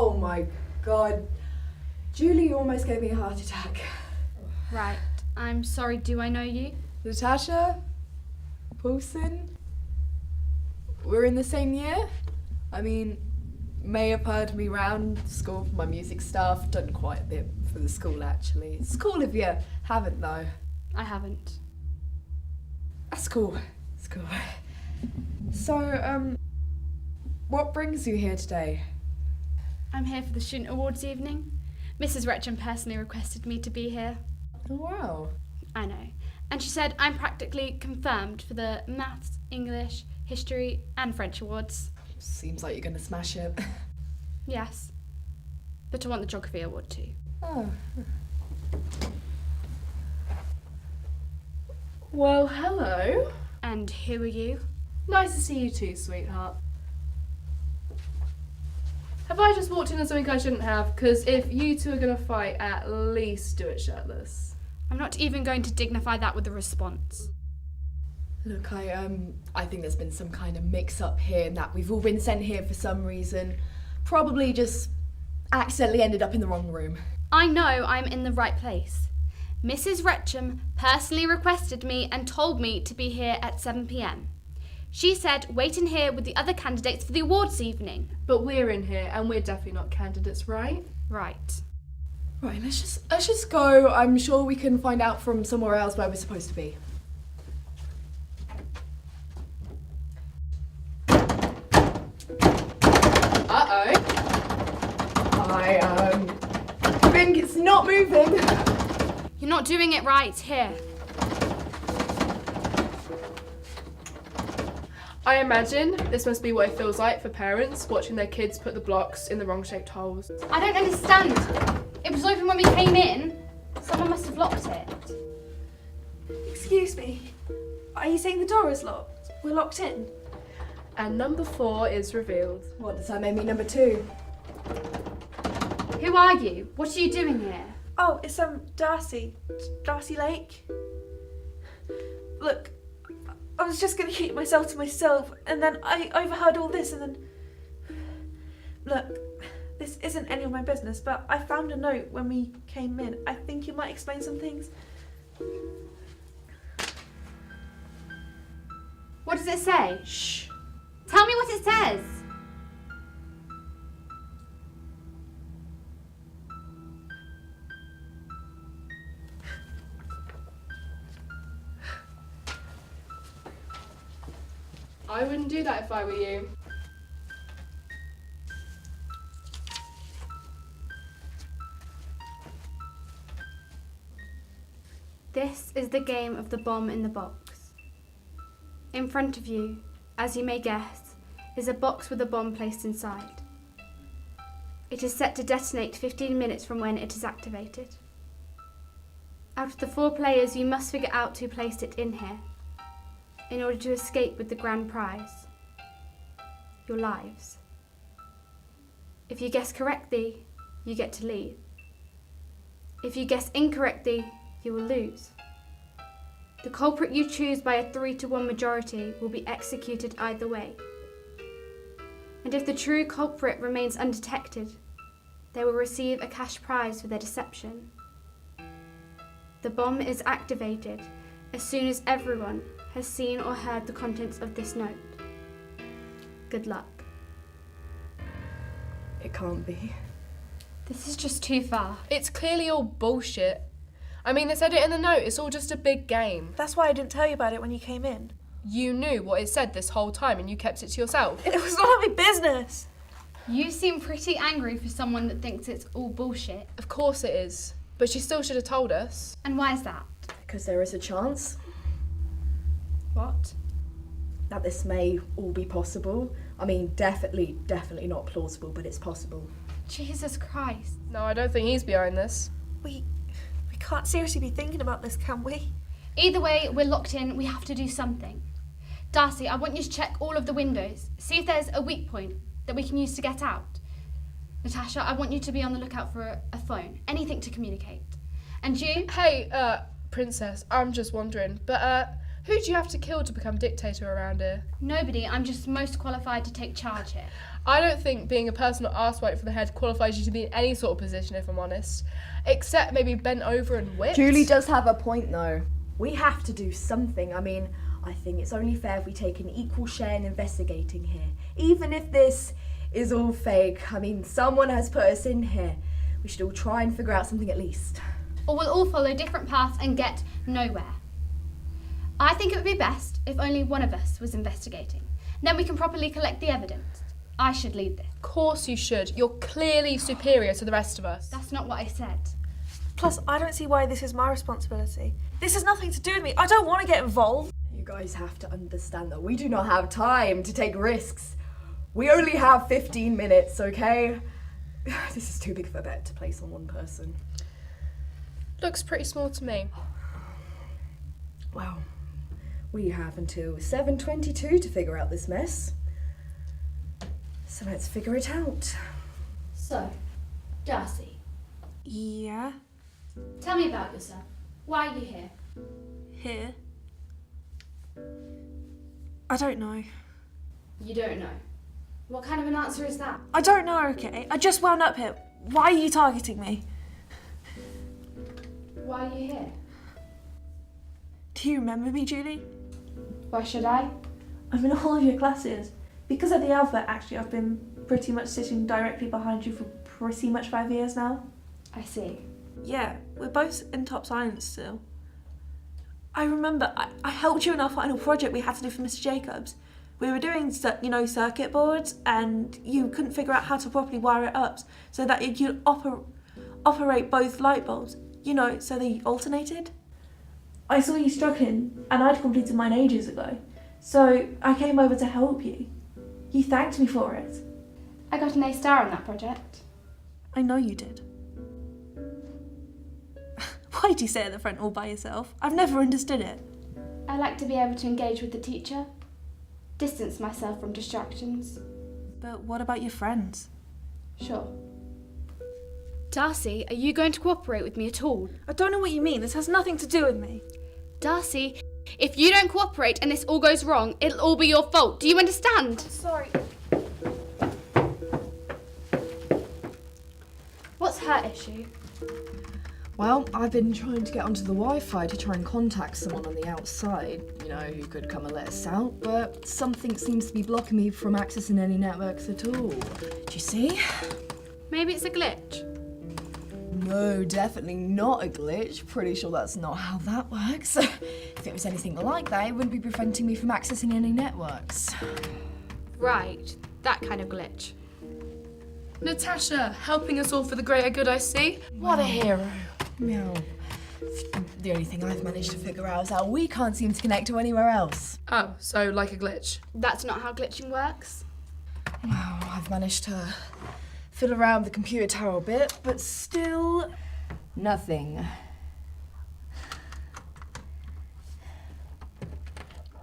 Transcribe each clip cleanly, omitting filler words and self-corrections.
Oh my God. Julie almost gave me a heart attack. Right. I'm sorry, do I know you? Natasha? Paulson? We're in the same year? I mean, may have heard me round school for my music stuff. Done quite a bit for the school, actually. It's cool if you haven't, though. I haven't. That's cool. It's cool. So, what brings you here today? I'm here for the Student Awards evening. Mrs. Retcham personally requested me to be here. Oh, wow. I know. And she said I'm practically confirmed for the Maths, English, History and French awards. Seems like you're going to smash it. Yes. But I want the Geography award too. Oh. Well, hello. And who are you? Nice to see you too, sweetheart. Have I just walked into something I shouldn't have? Because if you two are going to fight, at least do it shirtless. I'm not even going to dignify that with a response. Look, I think there's been some kind of mix-up here in that we've all been sent here for some reason. Probably just accidentally ended up in the wrong room. I know I'm in the right place. Mrs. Retcham personally requested me and told me to be here at 7 p.m. She said wait in here with the other candidates for the awards evening. But we're in here and we're definitely not candidates, right? Right. Right, let's just go. I'm sure we can find out from somewhere else where we're supposed to be. Uh-oh. I think it's not moving. You're not doing it right. Here. I imagine this must be what it feels like for parents watching their kids put the blocks in the wrong shaped holes. I don't understand. It was open when we came in. Someone must have locked it. Excuse me. Are you saying the door is locked? We're locked in? And number 4 is revealed. What, does that make me number 2? Who are you? What are you doing here? Oh, it's Darcy. Darcy Lake. Look, I was just going to keep myself to myself, and then I overheard all this, and then... Look, this isn't any of my business, but I found a note when we came in. I think you might explain some things. What does it say? Shh. Tell me what it says. I wouldn't do that if I were you. This is the game of the bomb in the box. In front of you, as you may guess, is a box with a bomb placed inside. It is set to detonate 15 minutes from when it is activated. Out of the 4 players, you must figure out who placed it in here in order to escape with the grand prize, your lives. If you guess correctly, you get to leave. If you guess incorrectly, you will lose. The culprit you choose by a 3-to-1 majority will be executed either way. And if the true culprit remains undetected, they will receive a cash prize for their deception. The bomb is activated as soon as everyone has seen or heard the contents of this note. Good luck. It can't be. This is just too far. It's clearly all bullshit. I mean, they said it in the note, it's all just a big game. That's why I didn't tell you about it when you came in. You knew what it said this whole time and you kept it to yourself. It was not my business. You seem pretty angry for someone that thinks it's all bullshit. Of course it is. But she still should have told us. And why is that? Because there is a chance What? that this may all be possible. I mean, definitely not plausible, but it's possible. Jesus Christ. No, I don't think he's behind this. We can't seriously be thinking about this, can we? Either way, we're locked in. We have to do something. Darcy, I want you to check all of the windows. See if there's a weak point that we can use to get out. Natasha, I want you to be on the lookout for a phone. Anything to communicate. And you? Hey, Princess, I'm just wondering, but, Who do you have to kill to become dictator around here? Nobody, I'm just most qualified to take charge here. I don't think being a personal arsewipe for the head qualifies you to be in any sort of position, if I'm honest. Except maybe bent over and whipped. Julie does have a point though. We have to do something. I mean, I think it's only fair if we take an equal share in investigating here. Even if this is all fake, I mean, someone has put us in here. We should all try and figure out something at least. Or we'll all follow different paths and get nowhere. I think it would be best if only one of us was investigating. Then we can properly collect the evidence. I should lead this. Of course you should. You're clearly superior to the rest of us. That's not what I said. Plus, I don't see why this is my responsibility. This has nothing to do with me. I don't want to get involved. You guys have to understand that we do not have time to take risks. We only have 15 minutes, okay? This is too big of a bet to place on one person. Looks pretty small to me. Well, we have until 7:22 to figure out this mess. So let's figure it out. So, Darcy, Yeah? tell me about yourself. Why are you here? Here? I don't know. You don't know. What kind of an answer is that? I don't know, okay? I just wound up here. Why are you targeting me? Why are you here? Do you remember me, Julie? Why should I? I'm in all of your classes. Because of the alphabet, actually, I've been pretty much sitting directly behind you for pretty much 5 years now. I see. Yeah, we're both in top science still. I remember I helped you in our final project we had to do for Mr. Jacobs. We were doing, circuit boards, and you couldn't figure out how to properly wire it up so that it could operate both light bulbs, so they alternated. I saw you struggling, and I'd completed mine ages ago, so I came over to help you. You thanked me for it. I got an A star on that project. I know you did. Why'd you sit at the front all by yourself? I've never understood it. I like to be able to engage with the teacher, distance myself from distractions. But what about your friends? Sure. Darcy, are you going to cooperate with me at all? I don't know what you mean. This has nothing to do with me. Darcy, if you don't cooperate and this all goes wrong, it'll all be your fault. Do you understand? Sorry. What's her issue? Well, I've been trying to get onto the Wi-Fi to try and contact someone on the outside, who could come and let us out, but something seems to be blocking me from accessing any networks at all. Do you see? Maybe it's a glitch. No, definitely not a glitch. Pretty sure that's not how that works. If it was anything like that, it wouldn't be preventing me from accessing any networks. Right, that kind of glitch. Natasha, helping us all for the greater good, I see. What a hero. Meow. The only thing I've managed to figure out is how we can't seem to connect to anywhere else. Oh, so like a glitch. That's not how glitching works. Well, I've managed to fiddle around the computer tower a bit, but still nothing.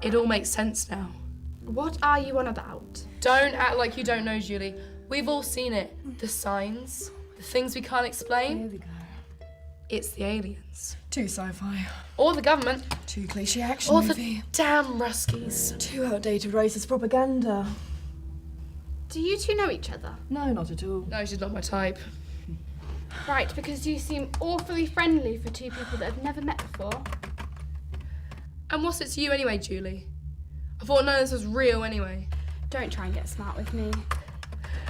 It all makes sense now. What are you on about? Don't act like you don't know, Julie. We've all seen it. The signs, the things we can't explain. Here we go. It's the aliens. Too sci-fi. Or the government. Too cliche action Or movie. the damn Ruskies. Too outdated racist propaganda. Do you two know each other? No, not at all. No, she's not my type. Right, because you seem awfully friendly for two people that have never met before. And what's it to you anyway, Julie? I thought none of this was real anyway. Don't try and get smart with me.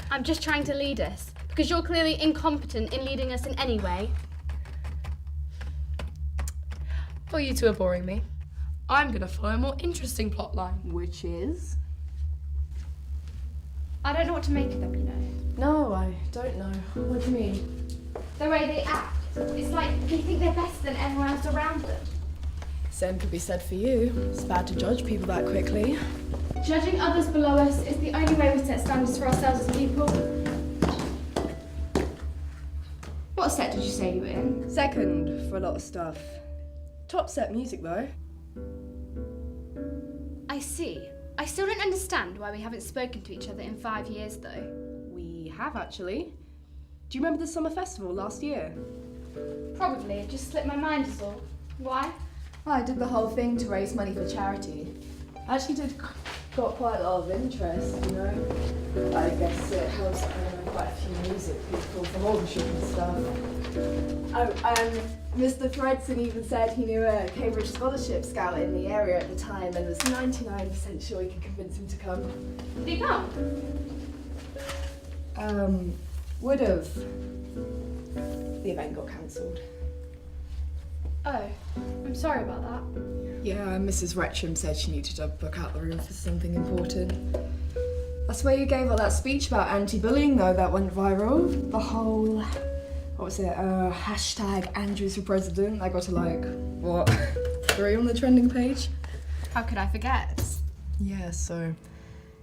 I'm just trying to lead us, because you're clearly incompetent in leading us in any way. Well, you two are boring me. I'm going to follow a more interesting plot line. Which is? I don't know what to make of them, No, I don't know. What do you mean? The way they act. It's like they think they're better than everyone else around them. Same could be said for you. It's bad to judge people that quickly. Judging others below us is the only way we set standards for ourselves as people. What set did you say you were in? Second for a lot of stuff. Top set music though. I see. I still don't understand why we haven't spoken to each other in 5 years, though. We have actually. Do you remember the summer festival last year? Probably. It just slipped my mind is all. Why? I did the whole thing to raise money for charity. Actually got quite a lot of interest, you know. I guess it helps that I know quite a few music people from Aldershot and stuff. Mr. Thredson even said he knew a Cambridge scholarship scout in the area at the time and was 99% sure he could convince him to come. Did he come? Would have. The event got cancelled. Oh, I'm sorry about that. Yeah, Mrs. Wretcham said she needed to book out the room for something important. I swear you gave her that speech about anti-bullying though, that went viral. The whole, what was it, hashtag Andrews for President. I got to like, what, 3 on the trending page? How could I forget? Yeah, so I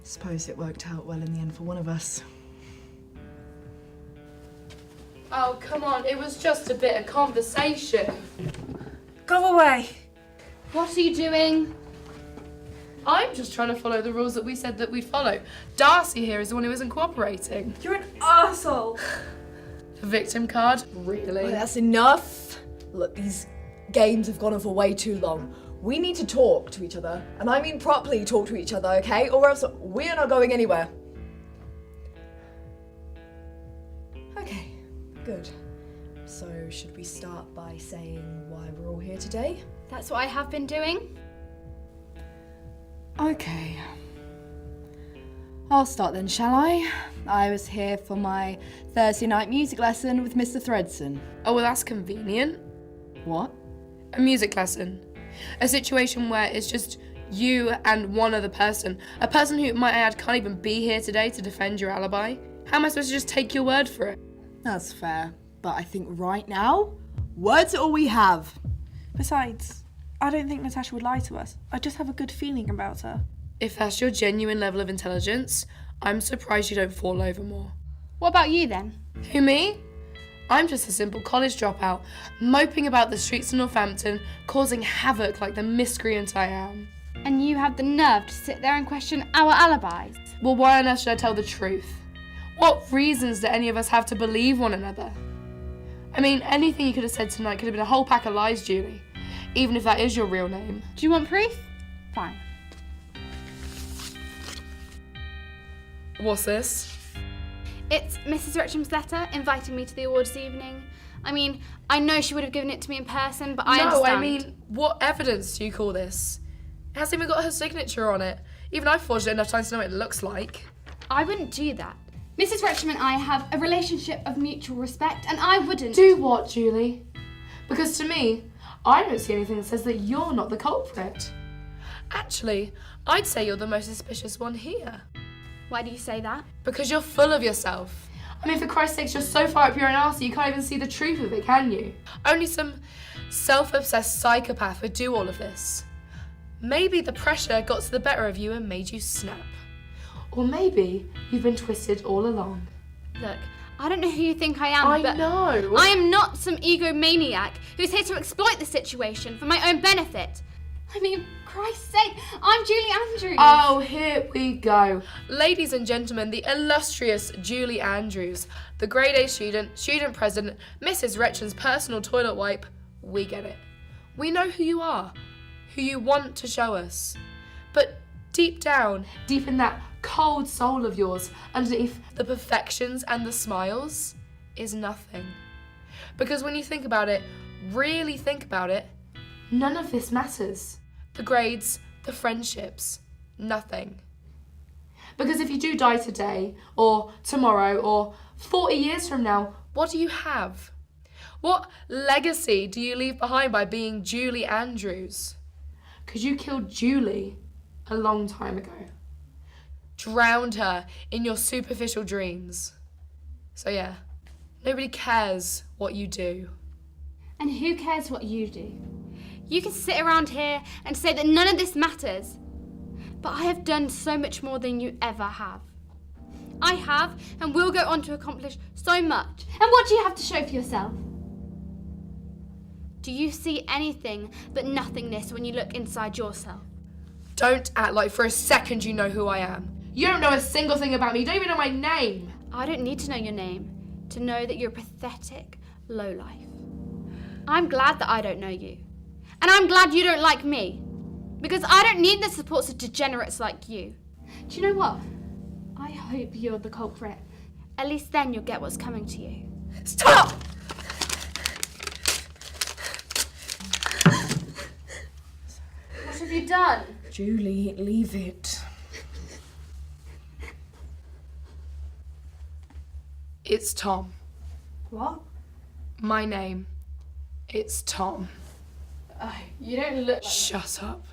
suppose it worked out well in the end for one of us. Oh, come on, it was just a bit of conversation. Go away. What are you doing? I'm just trying to follow the rules that we said that we'd follow. Darcy here is the one who isn't cooperating. You're an arsehole. The victim card? Really? Well, that's enough. Look, these games have gone on for way too long. We need to talk to each other, and I mean properly talk to each other, okay? Or else we're not going anywhere. Okay, good. So, should we start by saying why we're all here today? That's what I have been doing. Okay. I'll start then, shall I? I was here for my Thursday night music lesson with Mr. Thredson. Oh, well, that's convenient. What? A music lesson. A situation where it's just you and one other person. A person who, might I add, can't even be here today to defend your alibi. How am I supposed to just take your word for it? That's fair. But I think right now, words are all we have. Besides, I don't think Natasha would lie to us. I just have a good feeling about her. If that's your genuine level of intelligence, I'm surprised you don't fall over more. What about you then? Who, me? I'm just a simple college dropout, moping about the streets of Northampton, causing havoc like the miscreant I am. And you have the nerve to sit there and question our alibis? Well, why on earth should I tell the truth? What reasons do any of us have to believe one another? I mean, anything you could have said tonight could have been a whole pack of lies, Julie. Even if that is your real name. Do you want proof? Fine. What's this? It's Mrs. Wretcham's letter inviting me to the awards evening. I mean, I know she would have given it to me in person, but I understand. No, I mean, what evidence do you call this? It hasn't even got her signature on it. Even I forged it enough times to know what it looks like. I wouldn't do that. Mrs. Wretcham and I have a relationship of mutual respect, and I wouldn't... Do what, Julie? Because to me, I don't see anything that says that you're not the culprit. Actually, I'd say you're the most suspicious one here. Why do you say that? Because you're full of yourself. I mean, for Christ's sake, you're so far up your own arse that you can't even see the truth of it, can you? Only some self-obsessed psychopath would do all of this. Maybe the pressure got to the better of you and made you snap. Or maybe you've been twisted all along. Look, I don't know who you think I am, but know. I am not some egomaniac who's here to exploit the situation for my own benefit. I mean, Christ's sake, I'm Julie Andrews. Oh, here we go. Ladies and gentlemen, the illustrious Julie Andrews, the grade A student, student president, Mrs. Wretcham's personal toilet wipe. We get it. We know who you are, who you want to show us. But deep down, deep in that cold soul of yours, underneath the perfections and the smiles, is nothing. Because when you think about it, really think about it, none of this matters. The grades, the friendships, nothing. Because if you do die today, or tomorrow, or 40 years from now, what do you have? What legacy do you leave behind by being Julie Andrews? Because you killed Julie a long time ago. Drowned her in your superficial dreams. So yeah, nobody cares what you do. And who cares what you do? You can sit around here and say that none of this matters. But I have done so much more than you ever have. I have and will go on to accomplish so much. And what do you have to show for yourself? Do you see anything but nothingness when you look inside yourself? Don't act like for a second you know who I am. You don't know a single thing about me. You don't even know my name. I don't need to know your name to know that you're a pathetic lowlife. I'm glad that I don't know you. And I'm glad you don't like me. Because I don't need the supports of degenerates like you. Do you know what? I hope you're the culprit. At least then you'll get what's coming to you. Stop! What have you done? Julie, leave it. It's Tom. What? My name. It's Tom. Oh, you don't look like... Shut up.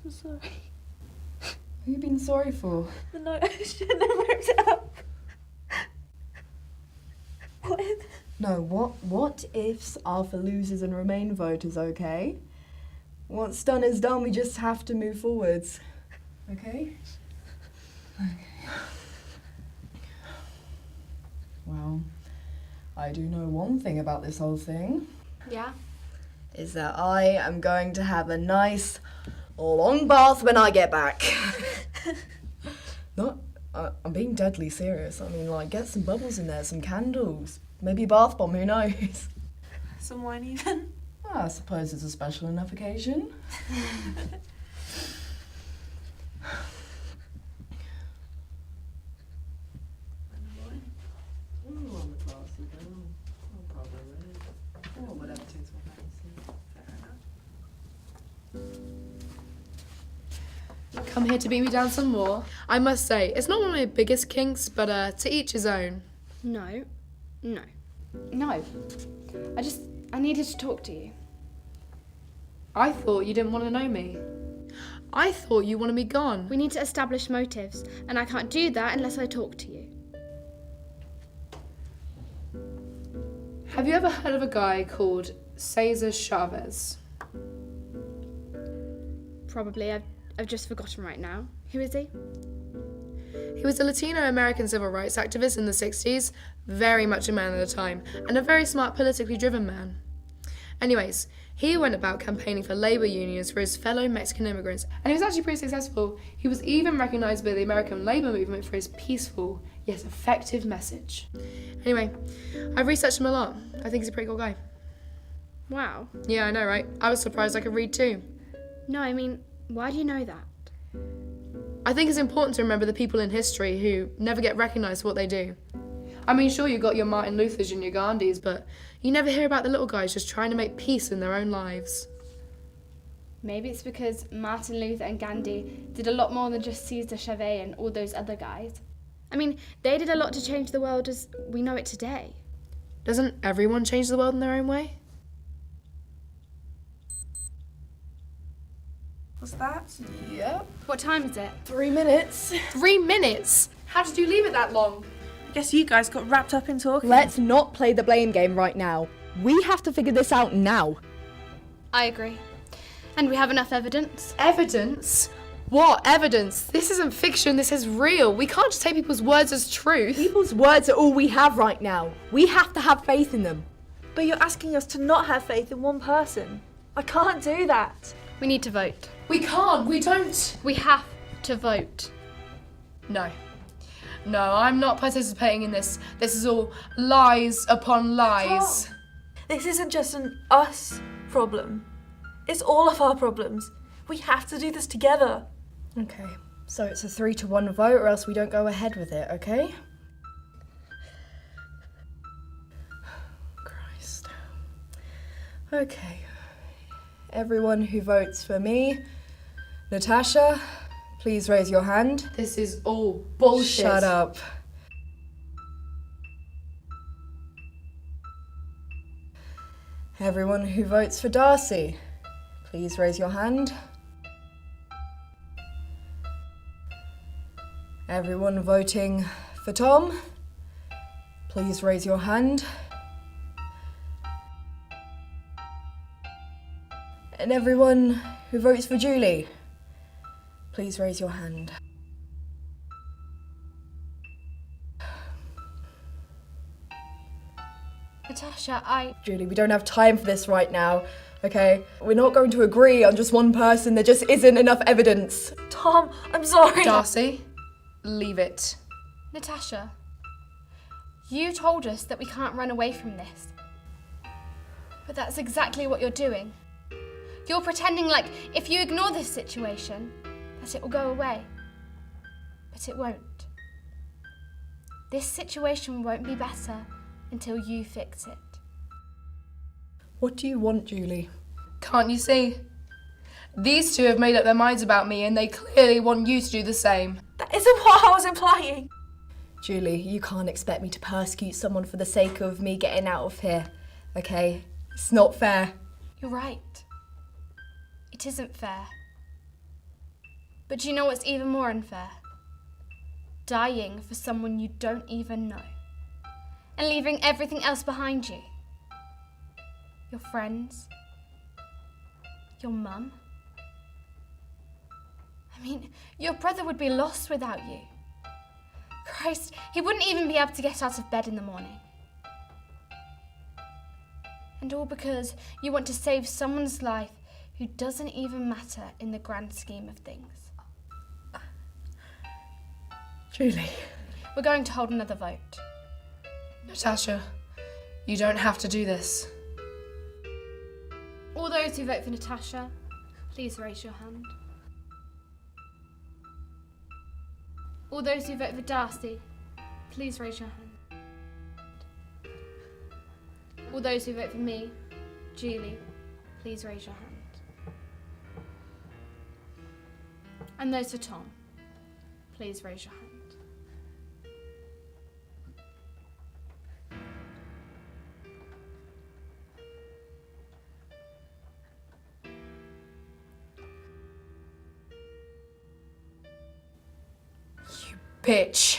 I'm sorry. What have you been sorry for? The note I shouldn't have ripped it up. What if... No, what ifs are for losers and Remain voters, okay? What's done is done, we just have to move forwards. Okay? Well, I do know one thing about this whole thing. Yeah? Is that I am going to have a nice long bath when I get back. I'm being deadly serious. I mean, like, get some bubbles in there, some candles, maybe a bath bomb, who knows? Some wine even? Well, I suppose it's a special enough occasion. Come here to beat me down some more. I must say, it's not one of my biggest kinks, but to each his own. No. I needed to talk to you. I thought you didn't want to know me. I thought you wanted me gone. We need to establish motives, and I can't do that unless I talk to you. Have you ever heard of a guy called Cesar Chavez? Probably. I've just forgotten right now. Who is he? He was a Latino-American civil rights activist in the 60s, very much a man of the time, and a very smart, politically driven man. Anyways, he went about campaigning for labor unions for his fellow Mexican immigrants, and he was actually pretty successful. He was even recognised by the American labor movement for his peaceful, yet effective message. Anyway, I've researched him a lot. I think he's a pretty cool guy. Wow. Yeah, I know, right? I was surprised I could read too. No, I mean, why do you know that? I think it's important to remember the people in history who never get recognised for what they do. I mean, sure, you got your Martin Luthers and your Gandhis, but you never hear about the little guys just trying to make peace in their own lives. Maybe it's because Martin Luther and Gandhi did a lot more than just Cesar Chavez and all those other guys. I mean, they did a lot to change the world as we know it today. Doesn't everyone change the world in their own way? What's that? Yep. What time is it? 3 minutes. 3 minutes? How did you leave it that long? I guess you guys got wrapped up in talking. Let's not play the blame game right now. We have to figure this out now. I agree. And we have enough evidence. Evidence? What evidence? This isn't fiction, this is real. We can't just take people's words as truth. People's words are all we have right now. We have to have faith in them. But you're asking us to not have faith in one person. I can't do that. We need to vote. We can't, we don't. We have to vote. No, I'm not participating in this. This is all lies upon lies. Tom, this isn't just an us problem. It's all of our problems. We have to do this together. Okay, so it's a 3-1 vote or else we don't go ahead with it, okay? Christ. Okay. Everyone who votes for me, Natasha, please raise your hand. This is all bullshit. Shut up. Everyone who votes for Darcy, please raise your hand. Everyone voting for Tom, please raise your hand. And everyone who votes for Julie, please raise your hand. Natasha, Julie, we don't have time for this right now, okay? We're not going to agree on just one person. There just isn't enough evidence. Tom, I'm sorry. Darcy, leave it. Natasha, you told us that we can't run away from this. But that's exactly what you're doing. You're pretending like if you ignore this situation, that it will go away. But it won't. This situation won't be better until you fix it. What do you want, Julie? Can't you see? These two have made up their minds about me and they clearly want you to do the same. That isn't what I was implying. Julie, you can't expect me to persecute someone for the sake of me getting out of here, okay? It's not fair. You're right. It isn't fair. But do you know what's even more unfair? Dying for someone you don't even know. And leaving everything else behind you. Your friends. Your mum. I mean, your brother would be lost without you. Christ, he wouldn't even be able to get out of bed in the morning. And all because you want to save someone's life who doesn't even matter in the grand scheme of things. Julie. We're going to hold another vote. Natasha, you don't have to do this. All those who vote for Natasha, please raise your hand. All those who vote for Darcy, please raise your hand. All those who vote for me, Julie, please raise your hand. And those for Tom, please raise your hand. Bitch.